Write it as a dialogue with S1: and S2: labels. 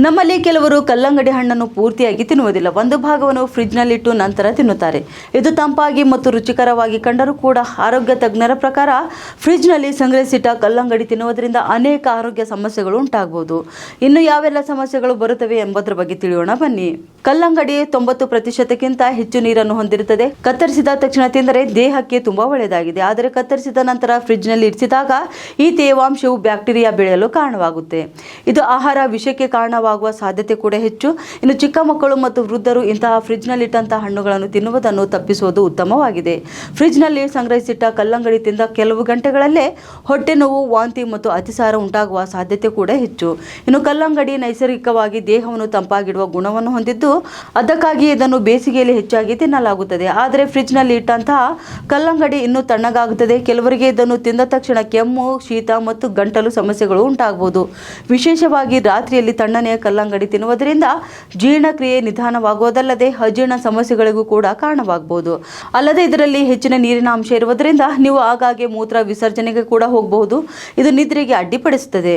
S1: ನಮ್ಮಲ್ಲಿ ಕೆಲವರು ಕಲ್ಲಂಗಡಿ ಹಣ್ಣನ್ನು ಪೂರ್ತಿಯಾಗಿ ತಿನ್ನುವುದಿಲ್ಲ. ಒಂದು ಭಾಗವನ್ನು ಫ್ರಿಡ್ಜ್ನಲ್ಲಿಟ್ಟು ನಂತರ ತಿನ್ನುತ್ತಾರೆ. ಇದು ತಂಪಾಗಿ ಮತ್ತು ರುಚಿಕರವಾಗಿ ಕಂಡರೂ ಕೂಡ ಆರೋಗ್ಯ ತಜ್ಞರ ಪ್ರಕಾರ ಫ್ರಿಡ್ಜ್ನಲ್ಲಿ ಸಂಗ್ರಹಿಸಿಟ್ಟ ಕಲ್ಲಂಗಡಿ ತಿನ್ನುವುದರಿಂದ ಅನೇಕ ಆರೋಗ್ಯ ಸಮಸ್ಯೆಗಳು ಉಂಟಾಗಬಹುದು. ಇನ್ನು ಯಾವೆಲ್ಲ ಸಮಸ್ಯೆಗಳು ಬರುತ್ತವೆ ಎಂಬುದರ ಬಗ್ಗೆ ತಿಳಿಯೋಣ ಬನ್ನಿ. ಕಲ್ಲಂಗಡಿ 90% ಹೆಚ್ಚು ನೀರನ್ನು ಹೊಂದಿರುತ್ತದೆ. ಕತ್ತರಿಸಿದ ತಕ್ಷಣ ತಿಂದರೆ ದೇಹಕ್ಕೆ ತುಂಬಾ ಒಳ್ಳೆಯದಾಗಿದೆ. ಆದರೆ ಕತ್ತರಿಸಿದ ನಂತರ ಫ್ರಿಡ್ಜ್ನಲ್ಲಿ ಇರಿಸಿದಾಗ ಈ ತೇವಾಂಶವು ಬ್ಯಾಕ್ಟೀರಿಯಾ ಬೆಳೆಯಲು ಕಾರಣವಾಗುತ್ತೆ. ಇದು ಆಹಾರ ವಿಷಕ್ಕೆ ಕಾರಣವಾಗುವ ಸಾಧ್ಯತೆ ಕೂಡ ಹೆಚ್ಚು. ಇನ್ನು ಚಿಕ್ಕ ಮಕ್ಕಳು ಮತ್ತು ವೃದ್ಧರು ಇಂತಹ ಫ್ರಿಡ್ಜ್ನಲ್ಲಿಟ್ಟಂತಹ ಹಣ್ಣುಗಳನ್ನು ತಿನ್ನುವುದನ್ನು ತಪ್ಪಿಸುವುದು ಉತ್ತಮವಾಗಿದೆ. ಫ್ರಿಡ್ಜ್ನಲ್ಲಿ ಸಂಗ್ರಹಿಸಿಟ್ಟ ಕಲ್ಲಂಗಡಿ ತಿಂದ ಕೆಲವು ಗಂಟೆಗಳಲ್ಲೇ ಹೊಟ್ಟೆ ನೋವು, ವಾಂತಿ ಮತ್ತು ಅತಿಸಾರ ಉಂಟಾಗುವ ಸಾಧ್ಯತೆ ಕೂಡ ಹೆಚ್ಚು. ಇನ್ನು ಕಲ್ಲಂಗಡಿ ನೈಸರ್ಗಿಕವಾಗಿ ದೇಹವನ್ನು ತಂಪಾಗಿಡುವ ಗುಣವನ್ನು ಹೊಂದಿದ್ದು, ಅದಕ್ಕಾಗಿ ಇದನ್ನು ಬೇಸಿಗೆಯಲ್ಲಿ ಹೆಚ್ಚಾಗಿ ತಿನ್ನಲಾಗುತ್ತದೆ. ಆದರೆ ಫ್ರಿಡ್ಜ್ನಲ್ಲಿ ಇಟ್ಟಂತಹ ಕಲ್ಲಂಗಡಿ ಇನ್ನೂ ತಣ್ಣಗಾಗುತ್ತದೆ. ಕೆಲವರಿಗೆ ಇದನ್ನು ತಿಂದ ತಕ್ಷಣ ಕೆಮ್ಮು, ಶೀತ ಮತ್ತು ಗಂಟಲು ಸಮಸ್ಯೆಗಳು ಉಂಟಾಗಬಹುದು. ವಿಶೇಷವಾಗಿ ರಾತ್ರಿಯಲ್ಲಿ ತಣ್ಣನೆಯ ಕಲ್ಲಂಗಡಿ ತಿನ್ನುವುದರಿಂದ ಜೀರ್ಣಕ್ರಿಯೆ ನಿಧಾನವಾಗುವುದಲ್ಲದೆ ಅಜೀರ್ಣ ಸಮಸ್ಯೆಗಳಿಗೂ ಕೂಡ ಕಾರಣವಾಗಬಹುದು. ಅಲ್ಲದೆ ಇದರಲ್ಲಿ ಹೆಚ್ಚಿನ ನೀರಿನ ಅಂಶ ಇರುವುದರಿಂದ ನೀವು ಆಗಾಗ್ಗೆ ಮೂತ್ರ ವಿಸರ್ಜನೆಗೆ ಕೂಡ ಹೋಗಬಹುದು. ಇದು ನಿದ್ರೆಗೆ ಅಡ್ಡಿಪಡಿಸುತ್ತದೆ.